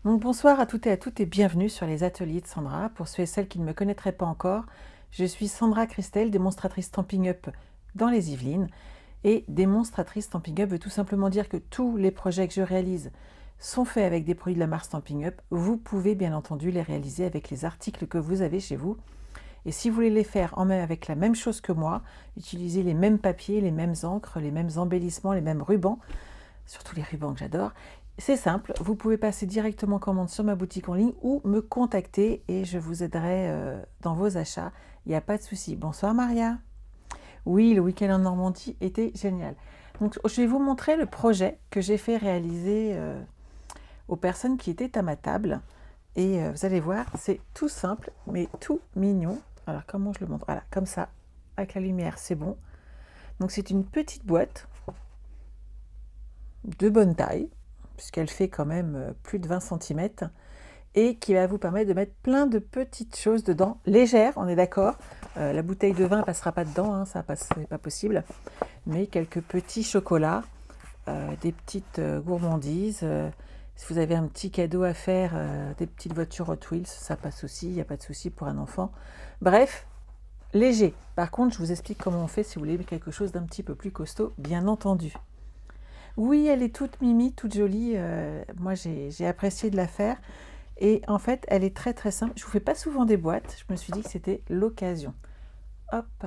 Donc bonsoir à toutes et bienvenue sur les ateliers de Sandra. Pour ceux et celles qui ne me connaîtraient pas encore, je suis Sandra Christelle, démonstratrice Stampin' Up dans les Yvelines. Et démonstratrice Stampin' Up veut tout simplement dire que tous les projets que je réalise sont faits avec des produits de la marque Stampin' Up. Vous pouvez bien entendu les réaliser avec les articles que vous avez chez vous. Et si vous voulez les faire avec la même chose que moi, utilisez les mêmes papiers, les mêmes encres, les mêmes embellissements, les mêmes rubans, surtout les rubans que j'adore. C'est simple, vous pouvez passer directement commande sur ma boutique en ligne ou me contacter et je vous aiderai dans vos achats. Il n'y a pas de souci. Bonsoir Maria. Oui, le week-end en Normandie était génial. Donc, je vais vous montrer le projet que j'ai fait réaliser aux personnes qui étaient à ma table. Et vous allez voir, c'est tout simple, mais tout mignon. Alors, comment je le montre? Voilà, comme ça, avec la lumière, c'est bon. Donc, c'est une petite boîte de bonne taille, puisqu'elle fait quand même plus de 20 cm, et qui va vous permettre de mettre plein de petites choses dedans, légères, on est d'accord. La bouteille de vin ne passera pas dedans, hein, ça c'est pas possible, mais quelques petits chocolats, des petites gourmandises. Si vous avez un petit cadeau à faire, des petites voitures Hot Wheels, ça passe aussi, il n'y a pas de souci pour un enfant. Bref, léger. Par contre, je vous explique comment on fait si vous voulez quelque chose d'un petit peu plus costaud, bien entendu. Oui, elle est toute mimi, toute jolie. Moi, j'ai apprécié de la faire. Et en fait, elle est très très simple. Je ne vous fais pas souvent des boîtes. Je me suis dit que c'était l'occasion. Hop,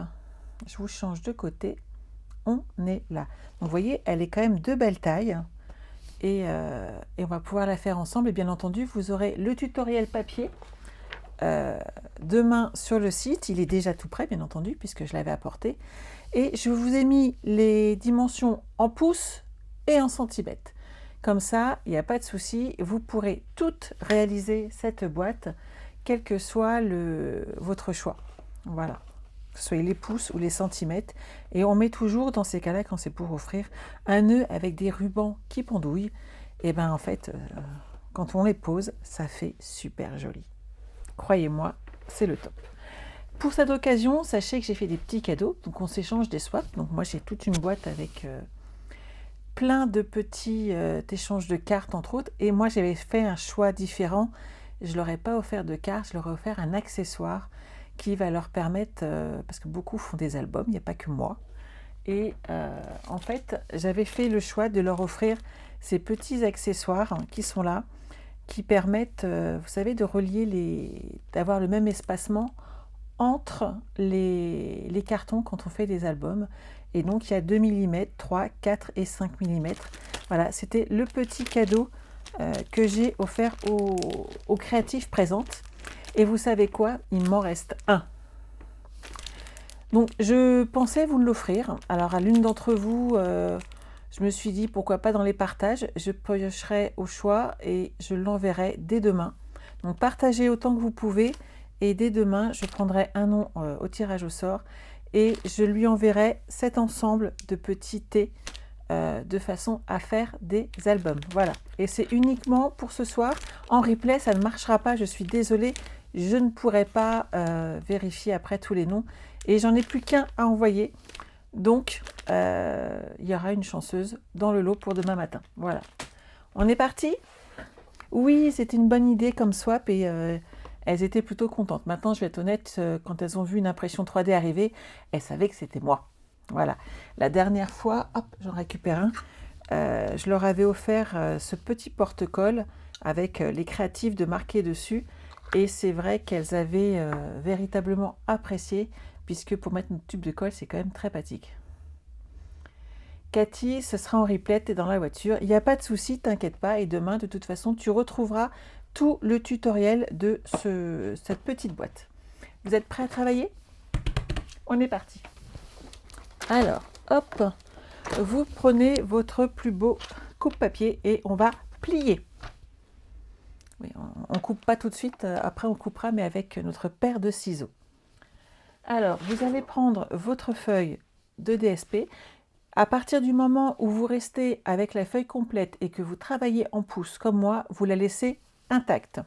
je vous change de côté. On est là. Donc, vous voyez, elle est quand même de belle taille. Et on va pouvoir la faire ensemble. Et bien entendu, vous aurez le tutoriel papier demain sur le site. Il est déjà tout prêt, bien entendu, puisque je l'avais apporté. Et je vous ai mis les dimensions en pouces et en centimètres. Comme ça, il n'y a pas de souci, vous pourrez toutes réaliser cette boîte, quel que soit votre choix. Voilà, que ce soit les pouces ou les centimètres. Et on met toujours, dans ces cas-là, quand c'est pour offrir, un nœud avec des rubans qui pendouillent. Et bien en fait, quand on les pose, ça fait super joli. Croyez-moi, c'est le top. Pour cette occasion, sachez que j'ai fait des petits cadeaux, donc on s'échange des swaps. Donc moi, j'ai toute une boîte avec plein de petits échanges de cartes, entre autres. Et moi, j'avais fait un choix différent. Je ne leur ai pas offert de cartes, je leur ai offert un accessoire qui va leur permettre, parce que beaucoup font des albums, il n'y a pas que moi. Et en fait, j'avais fait le choix de leur offrir ces petits accessoires qui sont là, qui permettent, vous savez, de relier d'avoir le même espacement entre les cartons quand on fait des albums. Et donc il y a 2 mm, 3, 4 et 5 mm. Voilà, c'était le petit cadeau que j'ai offert aux créatives présentes. Et vous savez quoi? Il m'en reste un. Donc je pensais vous l'offrir. Alors à l'une d'entre vous, je me suis dit pourquoi pas dans les partages. Je piocherai au choix et je l'enverrai dès demain. Donc partagez autant que vous pouvez. Et dès demain, je prendrai un nom au tirage au sort et je lui enverrai cet ensemble de petits thés de façon à faire des albums. Voilà. Et c'est uniquement pour ce soir. En replay, ça ne marchera pas. Je suis désolée. Je ne pourrai pas vérifier après tous les noms. Et j'en ai plus qu'un à envoyer. Donc, il y aura une chanceuse dans le lot pour demain matin. Voilà. On est parti? Oui, c'était une bonne idée comme swap et elles étaient plutôt contentes. Maintenant, je vais être honnête, quand elles ont vu une impression 3D arriver, elles savaient que c'était moi. Voilà. La dernière fois, hop, j'en récupère un. Je leur avais offert ce petit porte-colle avec les créatives de marquer dessus. Et c'est vrai qu'elles avaient véritablement apprécié, puisque pour mettre notre tube de colle, c'est quand même très pratique. Cathy, ce sera en replay, t'es dans la voiture. Il n'y a pas de souci, t'inquiète pas. Et demain, de toute façon, tu retrouveras tout le tutoriel de cette petite boîte. Vous êtes prêts à travailler? On est parti. Alors, hop, vous prenez votre plus beau coupe-papier et on va plier. Oui, on ne coupe pas tout de suite, après on coupera, mais avec notre paire de ciseaux. Alors, vous allez prendre votre feuille de DSP. À partir du moment où vous restez avec la feuille complète et que vous travaillez en pouces comme moi, vous la laissez intacte.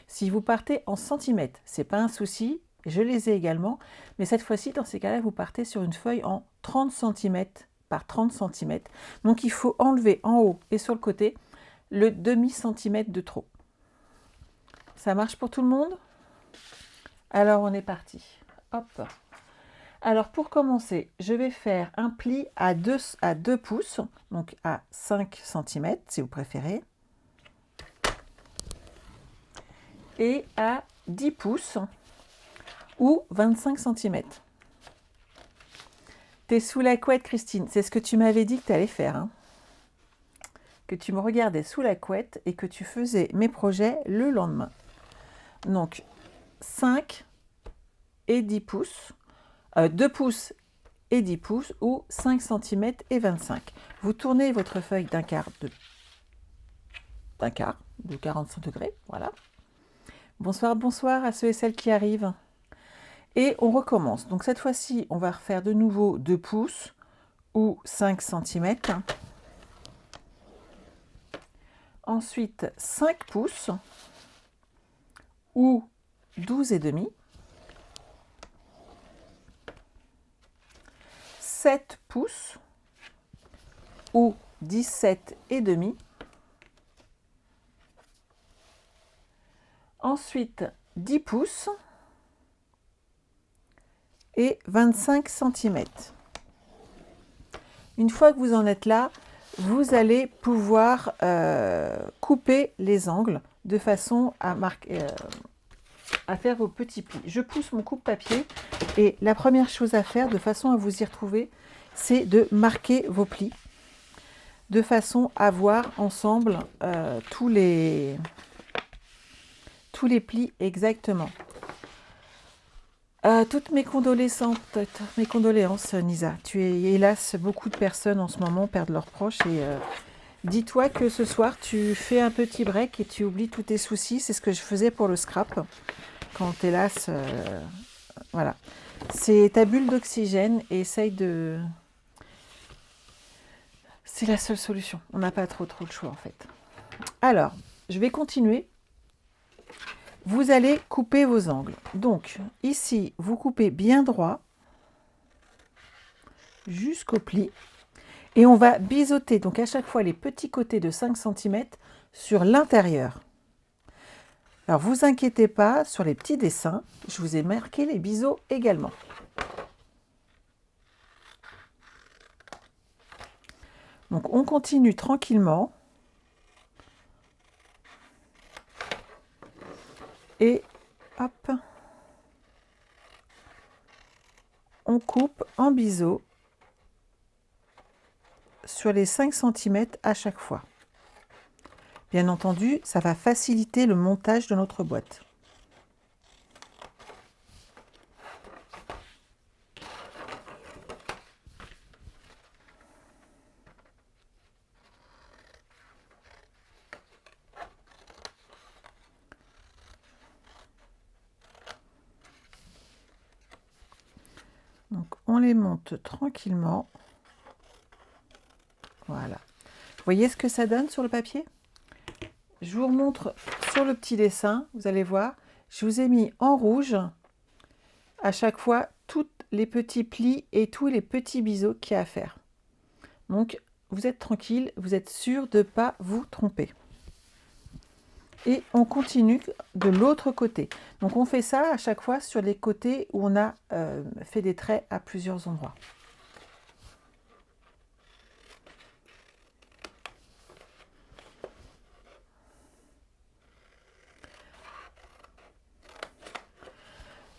Si vous partez en centimètres, ce n'est pas un souci, je les ai également, mais cette fois-ci, dans ces cas-là, vous partez sur une feuille en 30 cm par 30 cm. Donc il faut enlever en haut et sur le côté le demi-centimètre de trop. Ça marche pour tout le monde? Alors, on est parti. Hop. Alors, pour commencer, je vais faire un pli à 2 pouces, donc à 5 cm, si vous préférez, et à 10 pouces, ou 25 cm. T'es sous la couette, Christine. C'est ce que tu m'avais dit que tu allais faire, hein. Que tu me regardais sous la couette et que tu faisais mes projets le lendemain. Donc, 5 et 10 pouces, 2 pouces et 10 pouces, ou 5 cm et 25. Vous tournez votre feuille d'un quart de 45 degrés, voilà. Bonsoir, bonsoir à ceux et celles qui arrivent. Et on recommence. Donc cette fois-ci, on va refaire de nouveau 2 pouces ou 5 cm. Ensuite, 5 pouces ou 12,5. 7 pouces ou 17,5. Ensuite, 10 pouces et 25 cm. Une fois que vous en êtes là, vous allez pouvoir couper les angles de façon à faire vos petits plis. Je pousse mon coupe-papier et la première chose à faire, de façon à vous y retrouver, c'est de marquer vos plis, de façon à voir ensemble tous les plis exactement. Toutes mes condoléances, Nisa. Hélas, beaucoup de personnes en ce moment perdent leurs proches et dis-toi que ce soir, tu fais un petit break et tu oublies tous tes soucis. C'est ce que je faisais pour le scrap. Quand hélas, voilà. C'est ta bulle d'oxygène et essaye de... C'est la seule solution. On n'a pas trop de choix en fait. Alors, je vais continuer. Vous allez couper vos angles. Donc, ici, vous coupez bien droit jusqu'au pli. Et on va biseauter, donc à chaque fois, les petits côtés de 5 cm sur l'intérieur. Alors, vous inquiétez pas, sur les petits dessins, je vous ai marqué les biseaux également. Donc, on continue tranquillement. Et hop, on coupe en biseau sur les 5 cm à chaque fois. Bien entendu, ça va faciliter le montage de notre boîte. Donc, on les monte tranquillement. Voilà. Vous voyez ce que ça donne sur le papier? Je vous remontre sur le petit dessin. Vous allez voir, je vous ai mis en rouge à chaque fois tous les petits plis et tous les petits biseaux qu'il y a à faire. Donc, vous êtes tranquille, vous êtes sûr de ne pas vous tromper. Et on continue de l'autre côté. Donc on fait ça à chaque fois sur les côtés où on a fait des traits à plusieurs endroits.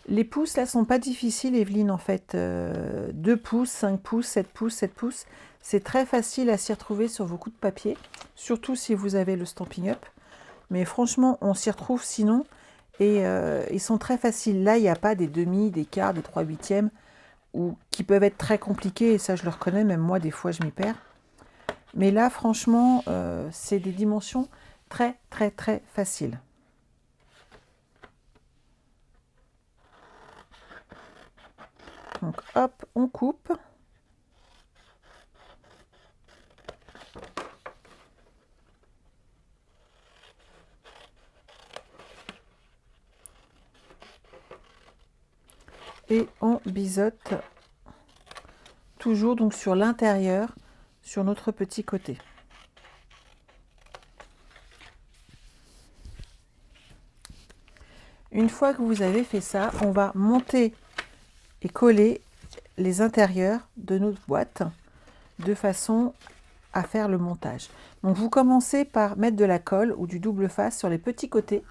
Les pouces là sont pas difficiles, Evelyne, en fait. 2 pouces, 5 pouces, 7 pouces, 7 pouces. C'est très facile à s'y retrouver sur vos coups de papier, surtout si vous avez le Stampin' Up. Mais franchement, on s'y retrouve sinon. Et ils sont très faciles. Là, il n'y a pas des demi, des quarts, des 3/8, qui peuvent être très compliqués. Et ça, je le reconnais, même moi, des fois, je m'y perds. Mais là, franchement, c'est des dimensions très, très, très faciles. Donc, hop, on coupe. Et on biseaute toujours donc sur l'intérieur, sur notre petit côté. Une fois que vous avez fait ça, on va monter et coller les intérieurs de notre boîte de façon à faire le montage. Donc vous commencez par mettre de la colle ou du double face sur les petits côtés.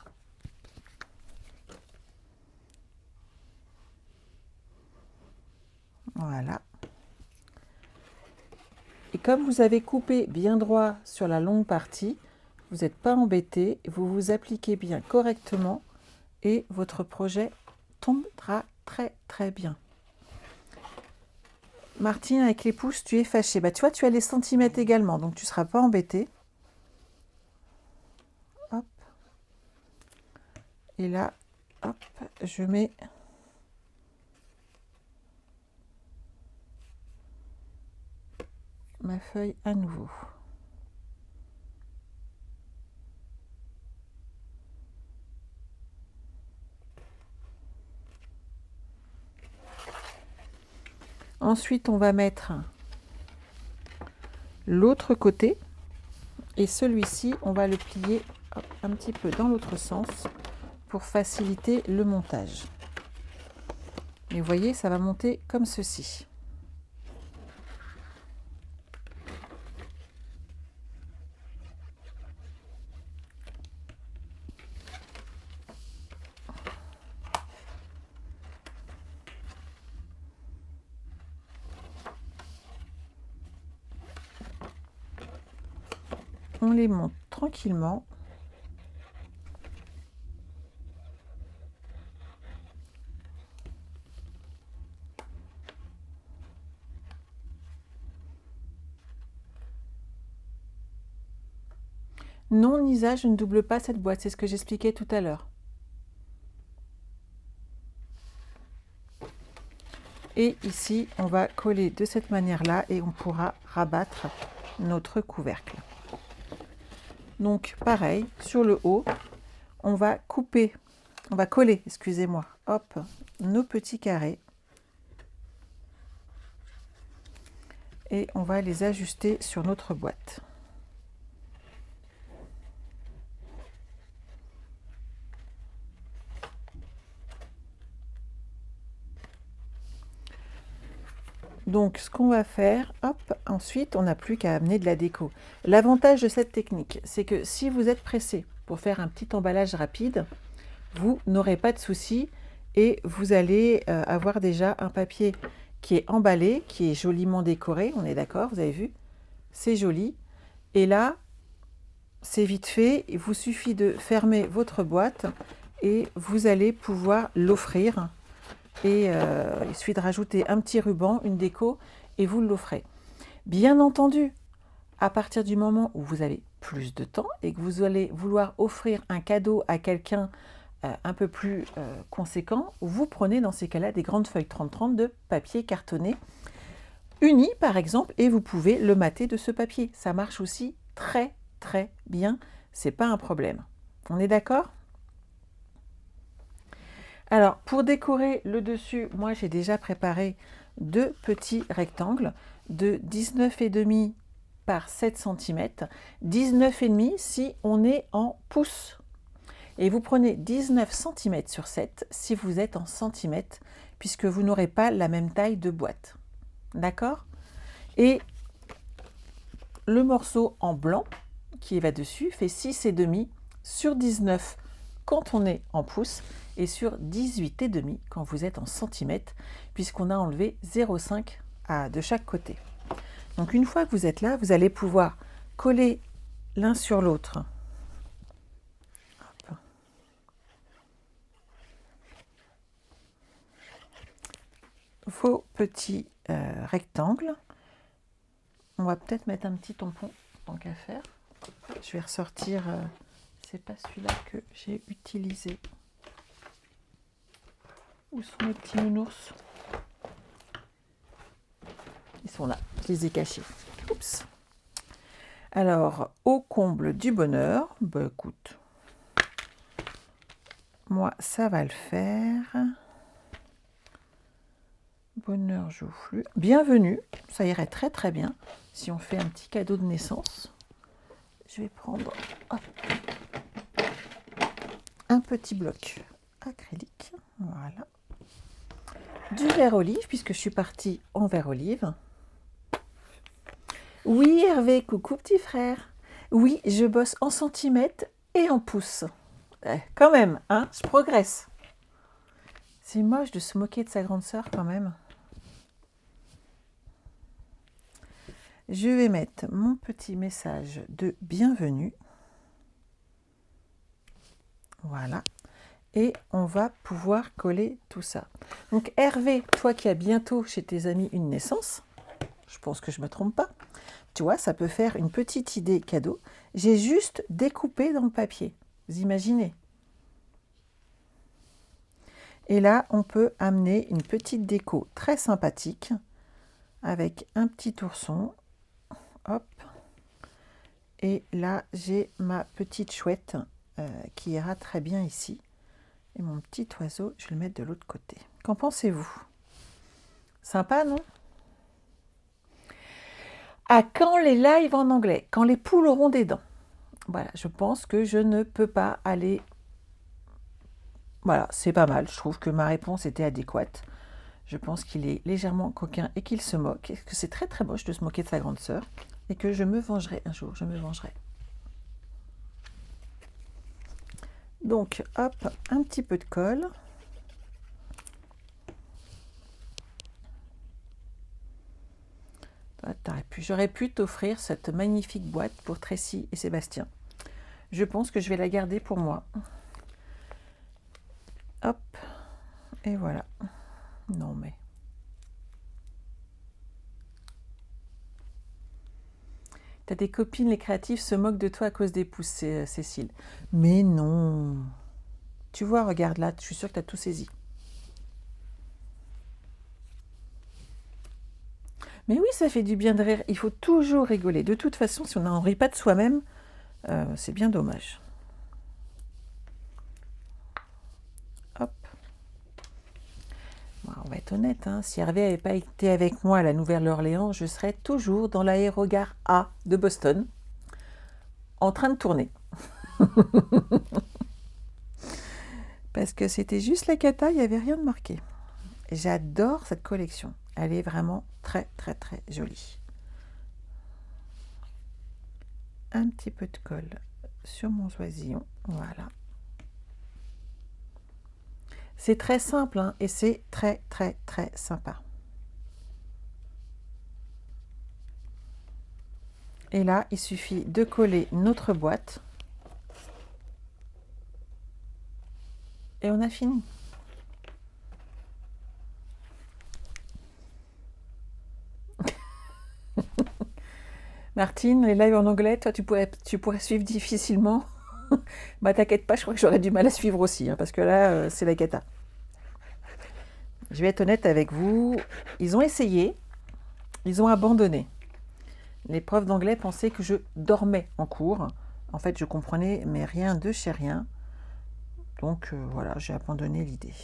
Voilà. Et comme vous avez coupé bien droit sur la longue partie, vous n'êtes pas embêté, vous vous appliquez bien correctement et votre projet tombera très bien. Martine, avec les pouces, tu es fâchée. Bah, tu vois, tu as les centimètres également, donc tu ne seras pas embêté. Hop. Et là, hop, je mets ma feuille à nouveau. Ensuite, on va mettre l'autre côté et celui-ci, on va le plier un petit peu dans l'autre sens pour faciliter le montage. Et vous voyez, ça va monter comme ceci. On les monte tranquillement. Non, Nisa, je ne double pas cette boîte, c'est ce que j'expliquais tout à l'heure. Et ici, on va coller de cette manière-là et on pourra rabattre notre couvercle. Donc, pareil, sur le haut, on va coller, excusez-moi, hop, nos petits carrés. Et on va les ajuster sur notre boîte. Donc, ce qu'on va faire, hop, ensuite, on n'a plus qu'à amener de la déco. L'avantage de cette technique, c'est que si vous êtes pressé pour faire un petit emballage rapide, vous n'aurez pas de souci et vous allez avoir déjà un papier qui est emballé, qui est joliment décoré, on est d'accord, vous avez vu? C'est joli. Et là, c'est vite fait, il vous suffit de fermer votre boîte et vous allez pouvoir l'offrir. Et il suffit de rajouter un petit ruban, une déco, et vous l'offrez. Bien entendu, à partir du moment où vous avez plus de temps et que vous allez vouloir offrir un cadeau à quelqu'un un peu plus conséquent, vous prenez dans ces cas-là des grandes feuilles 30-30 de papier cartonné uni par exemple, et vous pouvez le mater de ce papier. Ça marche aussi très bien, c'est pas un problème. On est d'accord ? Alors, pour décorer le dessus, moi j'ai déjà préparé deux petits rectangles de 19,5 par 7 cm, 19,5 si on est en pouces. Et vous prenez 19 cm sur 7 si vous êtes en centimètres, puisque vous n'aurez pas la même taille de boîte. D'accord? Et le morceau en blanc qui va dessus fait 6,5 sur 19 quand on est en pouces et sur 18,5 quand vous êtes en centimètres, puisqu'on a enlevé 0,5 de chaque côté. Donc une fois que vous êtes là, vous allez pouvoir coller l'un sur l'autre vos petits rectangles. On va peut-être mettre un petit tampon tant qu'à faire. Je vais ressortir, c'est pas celui-là que j'ai utilisé. Où sont mes petits nounours? Ils sont là, je les ai cachés. Oups. Alors, au comble du bonheur, bah écoute, moi ça va le faire. Bonheur joufflu. Bienvenue, ça irait très bien si on fait un petit cadeau de naissance. Je vais prendre un petit bloc acrylique. Voilà. Du verre olive, puisque je suis partie en verre olive. Oui, Hervé, coucou petit frère. Oui, je bosse en centimètres et en pouces. Quand même, hein, je progresse. C'est moche de se moquer de sa grande sœur quand même. Je vais mettre mon petit message de bienvenue. Voilà. Et on va pouvoir coller tout ça. Donc Hervé, toi qui as bientôt chez tes amis une naissance, je pense que je ne me trompe pas, tu vois, ça peut faire une petite idée cadeau. J'ai juste découpé dans le papier. Vous imaginez? Et là, on peut amener une petite déco très sympathique avec un petit ourson. Hop. Et là, j'ai ma petite chouette qui ira très bien ici. Et mon petit oiseau, je vais le mettre de l'autre côté. Qu'en pensez-vous? Sympa, non? À quand les lives en anglais? Quand les poules auront des dents. Voilà, je pense que je ne peux pas aller... Voilà, c'est pas mal. Je trouve que ma réponse était adéquate. Je pense qu'il est légèrement coquin et qu'il se moque. Et que c'est très très moche de se moquer de sa grande sœur. Et que je me vengerai un jour, je me vengerai. Donc, hop, un petit peu de colle. J'aurais pu t'offrir cette magnifique boîte pour Tracy et Sébastien. Je pense que je vais la garder pour moi. Hop, et voilà. Non mais... T'as des copines, les créatifs se moquent de toi à cause des pouces, Cécile. Mais non. Tu vois, regarde là, je suis sûre que tu as tout saisi. Mais oui, ça fait du bien de rire. Il faut toujours rigoler. De toute façon, si on n'en rit pas de soi-même, c'est bien dommage. Hop. Bon, on va être honnête, hein. Si Hervé n'avait pas été avec moi à la Nouvelle-Orléans, je serais toujours dans l'aérogare A de Boston, en train de tourner. Parce que c'était juste la cata, il n'y avait rien de marqué. J'adore cette collection. Elle est vraiment très très très jolie. Un petit peu de colle sur mon oisillon. Voilà. C'est très simple hein, et c'est très très très sympa. Et là, il suffit de coller notre boîte. Et on a fini. Martine, les lives en anglais, toi tu pourrais suivre difficilement. Bah t'inquiète pas, je crois que j'aurais du mal à suivre aussi, hein, parce que là, c'est la cata. Je vais être honnête avec vous, ils ont essayé, ils ont abandonné. Les profs d'anglais pensaient que je dormais en cours. En fait, je comprenais, mais rien de chez rien. Donc voilà, j'ai abandonné l'idée.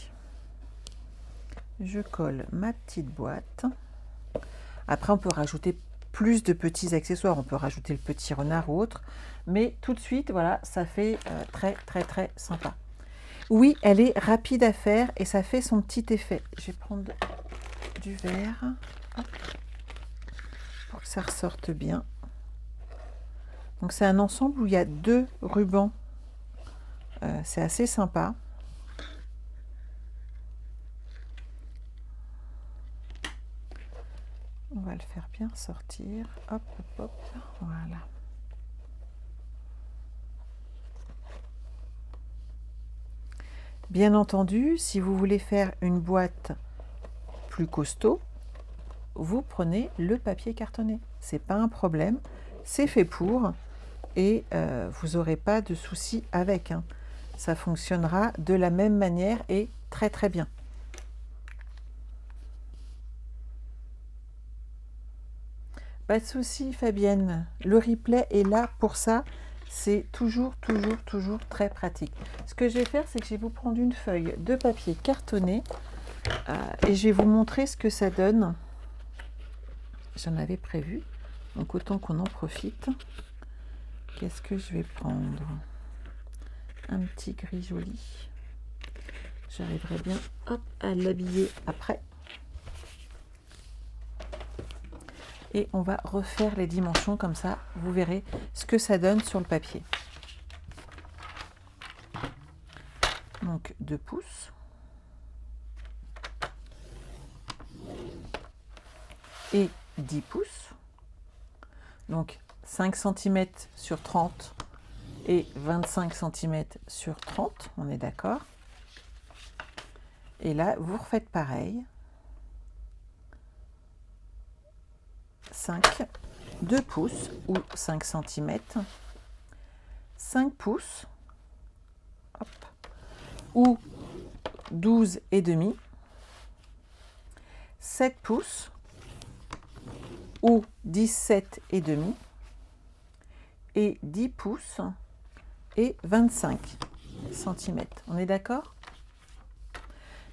Je colle ma petite boîte. Après, on peut rajouter plus de petits accessoires. On peut rajouter le petit renard ou autre. Mais tout de suite, voilà, ça fait très, très, très sympa. Oui, elle est rapide à faire et ça fait son petit effet. Je vais prendre du verre. Hop, pour que ça ressorte bien. Donc, c'est un ensemble où il y a 2 rubans. C'est assez sympa. On va le faire bien sortir. Hop, hop, hop. Voilà. Bien entendu, si vous voulez faire une boîte plus costaud, vous prenez le papier cartonné. C'est pas un problème. C'est fait pour et vous n'aurez pas de soucis avec. Hein. Ça fonctionnera de la même manière et très très bien. Pas de souci, Fabienne. Le replay est là pour ça. C'est toujours très pratique. Ce que je vais faire, c'est que je vais vous prendre une feuille de papier cartonné et je vais vous montrer ce que ça donne. J'en avais prévu, donc autant qu'on en profite. Qu'est-ce que je vais prendre? Un petit gris joli. j'arriverai bien hop, à l'habiller après. Et on va refaire les dimensions comme ça, vous verrez ce que ça donne sur le papier. Donc 2 pouces. Et 10 pouces. Donc 5 cm sur 30 et 25 cm sur 30, on est d'accord. Et là, vous refaites pareil. 5, 2 pouces ou 5 cm, 5 pouces, hop, ou 12 et demi, 7 pouces ou 17 et demi, et 10 pouces et 25 cm. On est d'accord?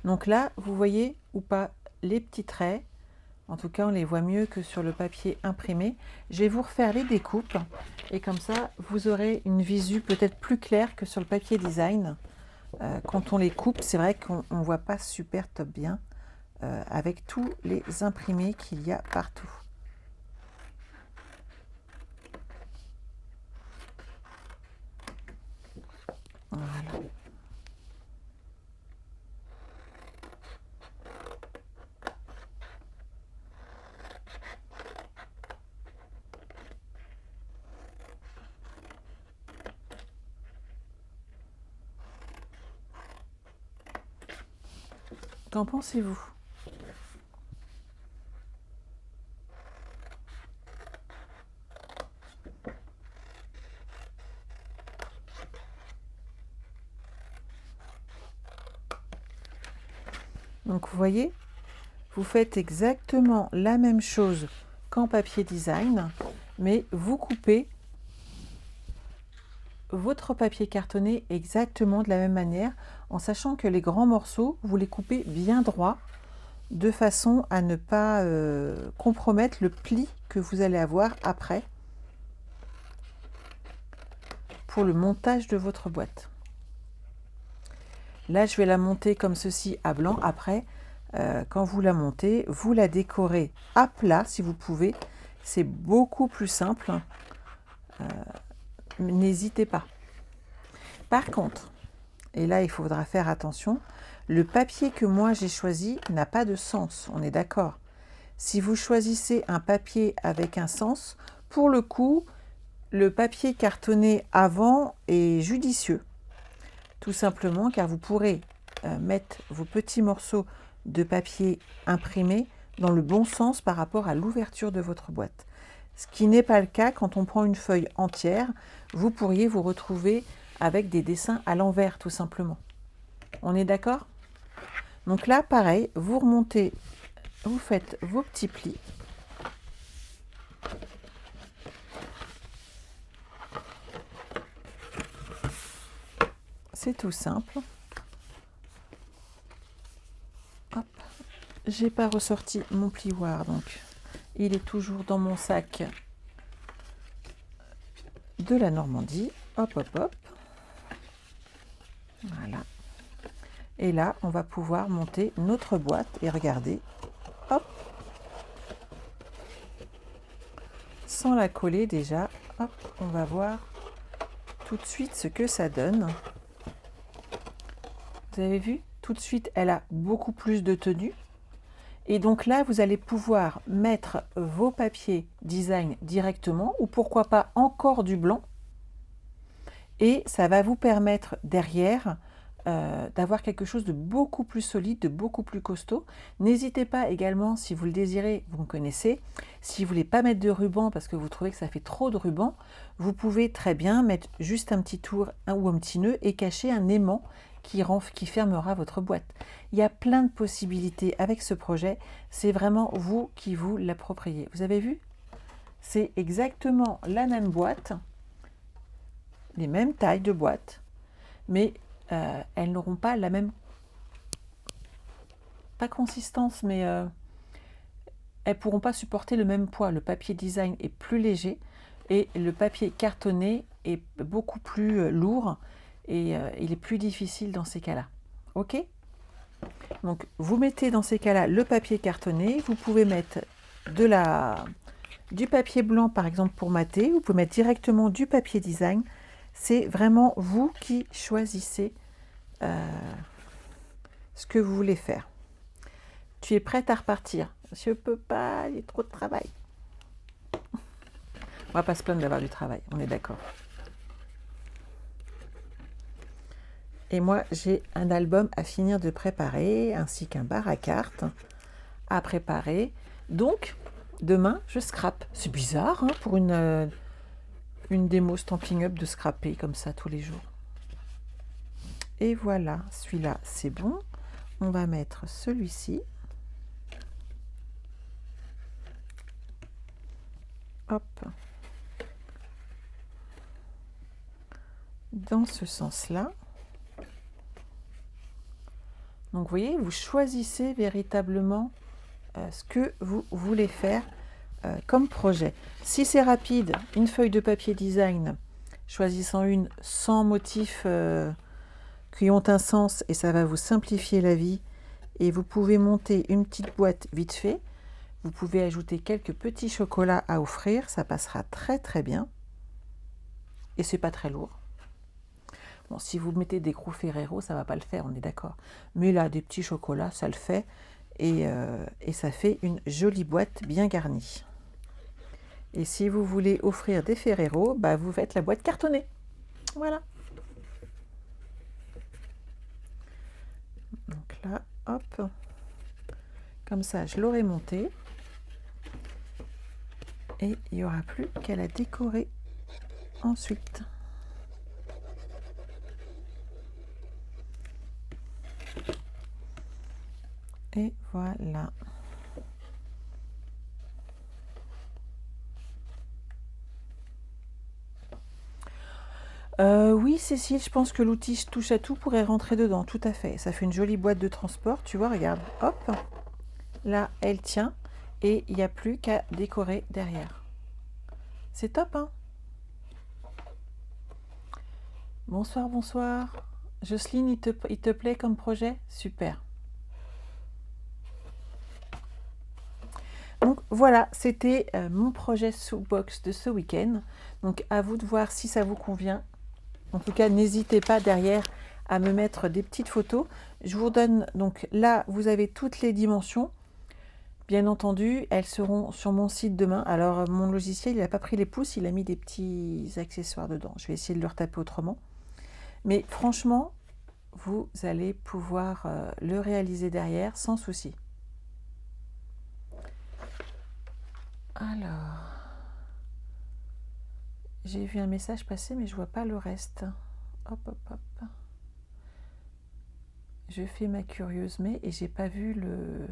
Donc là, vous voyez ou pas les petits traits. En tout cas, on les voit mieux que sur le papier imprimé. Je vais vous refaire les découpes et comme ça, vous aurez une visu peut-être plus claire que sur le papier design. Quand on les coupe, c'est vrai qu'on ne voit pas super top bien avec tous les imprimés qu'il y a partout. Voilà. Qu'en pensez-vous? Donc vous voyez, vous faites exactement la même chose qu'en papier design, mais vous coupez votre papier cartonné exactement de la même manière, en sachant que les grands morceaux, vous les coupez bien droit, de façon à ne pas compromettre le pli que vous allez avoir après pour le montage de votre boîte. Là, je vais la monter comme ceci à blanc. Après, quand vous la montez, vous la décorez à plat si vous pouvez. C'est beaucoup plus simple. N'hésitez pas. Par contre, et là, il faudra faire attention, le papier que moi j'ai choisi n'a pas de sens. On est d'accord? Si vous choisissez un papier avec un sens, pour le coup, le papier cartonné avant est judicieux. Tout simplement car vous pourrez mettre vos petits morceaux de papier imprimé dans le bon sens par rapport à l'ouverture de votre boîte. Ce qui n'est pas le cas quand on prend une feuille entière, vous pourriez vous retrouver avec des dessins à l'envers tout simplement. On est d'accord? Donc là, pareil, vous remontez, vous faites vos petits plis. C'est tout simple. Hop. J'ai pas ressorti mon plioir, donc il est toujours dans mon sac de la Normandie. Hop, hop, hop. Voilà. Et là, on va pouvoir monter notre boîte et regarder. Hop. Sans la coller déjà. Hop, on va voir tout de suite ce que ça donne. Vous avez vu? Tout de suite, elle a beaucoup plus de tenue. Et donc là, vous allez pouvoir mettre vos papiers design directement ou pourquoi pas encore du blanc. Et ça va vous permettre derrière d'avoir quelque chose de beaucoup plus solide, de beaucoup plus costaud. N'hésitez pas également, si vous le désirez, vous me connaissez, si vous ne voulez pas mettre de ruban parce que vous trouvez que ça fait trop de ruban, vous pouvez très bien mettre juste un petit tour ou un petit nœud et cacher un aimant qui fermera votre boîte. Il y a plein de possibilités avec ce projet, c'est vraiment vous qui vous l'appropriez. Vous avez vu? C'est exactement la même boîte, les mêmes tailles de boîte, mais elles n'auront pas la même, pas consistance, mais elles ne pourront pas supporter le même poids. Le papier design est plus léger et le papier cartonné est beaucoup plus lourd et il est plus difficile dans ces cas-là. Ok? Donc vous mettez dans ces cas-là le papier cartonné, vous pouvez mettre du papier blanc par exemple pour mater, vous pouvez mettre directement du papier design. C'est vraiment vous qui choisissez ce que vous voulez faire. Tu es prête à repartir? Je peux pas, il y a trop de travail. On va pas se plaindre d'avoir du travail, on est d'accord. Et moi, j'ai un album à finir de préparer, ainsi qu'un bar à cartes à préparer. Donc, demain, je scrape. C'est bizarre hein, pour une démo Stampin' Up de scraper comme ça tous les jours. Et voilà, celui-là, c'est bon. On va mettre celui-ci. Hop. Dans ce sens-là. Donc, vous voyez, vous choisissez véritablement ce que vous voulez faire comme projet. Si c'est rapide, une feuille de papier design, choisissant une sans motifs qui ont un sens et ça va vous simplifier la vie. Et vous pouvez monter une petite boîte vite fait. Vous pouvez ajouter quelques petits chocolats à offrir, ça passera très très bien. Et c'est pas très lourd. Bon, si vous mettez des gros Ferrero, ça va pas le faire, on est d'accord. Mais là, des petits chocolats, ça le fait. Et ça fait une jolie boîte bien garnie. Et si vous voulez offrir des Ferrero, bah vous faites la boîte cartonnée. Voilà. Donc là, hop. Comme ça, je l'aurai monté. Et il n'y aura plus qu'à la décorer ensuite. Et voilà. Oui, Cécile, je pense que l'outil touche à tout pourrait rentrer dedans, tout à fait. Ça fait une jolie boîte de transport, tu vois, regarde, hop. Là, elle tient et il n'y a plus qu'à décorer derrière. C'est top, hein? Bonsoir, bonsoir. Jocelyne, il te plaît comme projet? Super. Donc voilà, c'était mon projet Soapbox de ce week-end. Donc à vous de voir si ça vous convient. En tout cas, n'hésitez pas derrière à me mettre des petites photos. Je vous donne, donc là, vous avez toutes les dimensions. Bien entendu, elles seront sur mon site demain. Alors, mon logiciel, il n'a pas pris les pouces, il a mis des petits accessoires dedans. Je vais essayer de le retaper autrement. Mais franchement, vous allez pouvoir le réaliser derrière sans souci. Alors, j'ai vu un message passer, mais je vois pas le reste. Hop, hop, hop. Je fais ma curieuse, mais et j'ai pas vu le...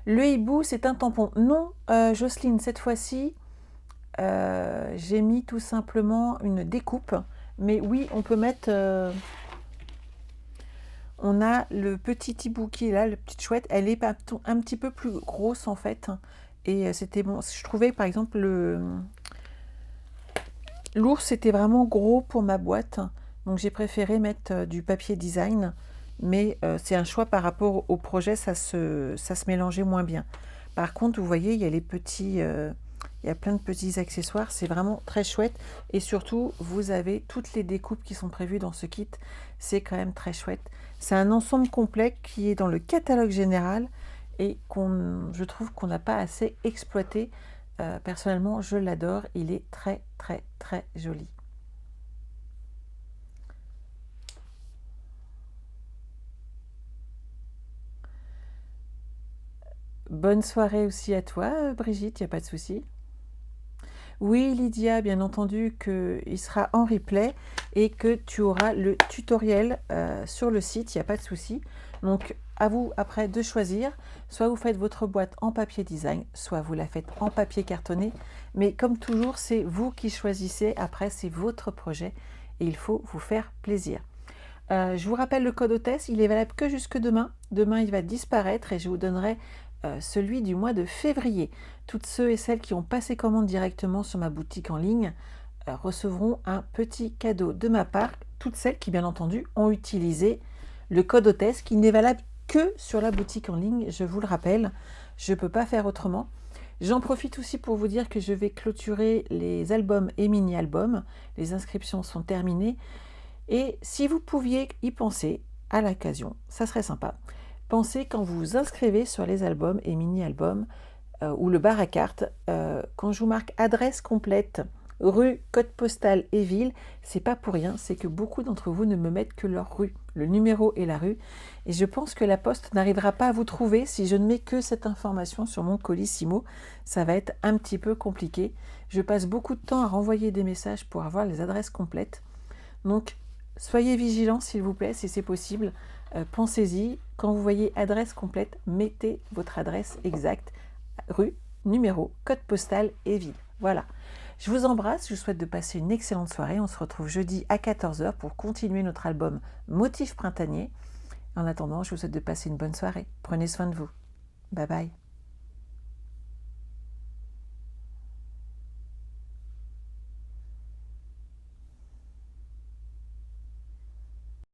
Le hibou, c'est un tampon. Non, Jocelyne, cette fois-ci, j'ai mis tout simplement une découpe. Mais oui, on peut mettre... on a le petit hibou qui est là, le petite chouette. Elle est un petit peu plus grosse en fait. Et c'était bon. Je trouvais par exemple l'ours c'était vraiment gros pour ma boîte. Donc j'ai préféré mettre du papier design. Mais c'est un choix par rapport au projet, ça se mélangeait moins bien. Par contre, vous voyez, il y a les petits, il y a plein de petits accessoires, c'est vraiment très chouette. Et surtout, vous avez toutes les découpes qui sont prévues dans ce kit, c'est quand même très chouette. C'est un ensemble complet qui est dans le catalogue général et je trouve qu'on n'a pas assez exploité. Personnellement, je l'adore, il est très très très joli. Bonne soirée aussi à toi, Brigitte, il n'y a pas de souci. Oui, Lydia, bien entendu qu'il sera en replay et que tu auras le tutoriel sur le site, il n'y a pas de souci. Donc, à vous après de choisir. Soit vous faites votre boîte en papier design, soit vous la faites en papier cartonné. Mais comme toujours, c'est vous qui choisissez. Après, c'est votre projet et il faut vous faire plaisir. Je vous rappelle le code hôtesse, il est valable que jusque demain. Demain, il va disparaître et je vous donnerai celui du mois de février. Toutes ceux et celles qui ont passé commande directement sur ma boutique en ligne recevront un petit cadeau de ma part. Toutes celles qui, bien entendu, ont utilisé le code hôtesse qui n'est valable que sur la boutique en ligne, je vous le rappelle. Je ne peux pas faire autrement. J'en profite aussi pour vous dire que je vais clôturer les albums et mini-albums. Les inscriptions sont terminées. Et si vous pouviez y penser à l'occasion, ça serait sympa. Pensez quand vous vous inscrivez sur les albums et mini-albums ou le bar à cartes, quand je vous marque adresse complète, rue, code postal et ville, c'est pas pour rien, c'est que beaucoup d'entre vous ne me mettent que leur rue, le numéro et la rue. Et je pense que la poste n'arrivera pas à vous trouver si je ne mets que cette information sur mon Colissimo. Ça va être un petit peu compliqué. Je passe beaucoup de temps à renvoyer des messages pour avoir les adresses complètes. Donc, soyez vigilants s'il vous plaît, si c'est possible. Pensez-y, quand vous voyez adresse complète, mettez votre adresse exacte, rue, numéro, code postal et ville. Voilà. Je vous embrasse, je vous souhaite de passer une excellente soirée. On se retrouve jeudi à 14 h pour continuer notre album Motif printanier. En attendant, je vous souhaite de passer une bonne soirée. Prenez soin de vous. Bye bye.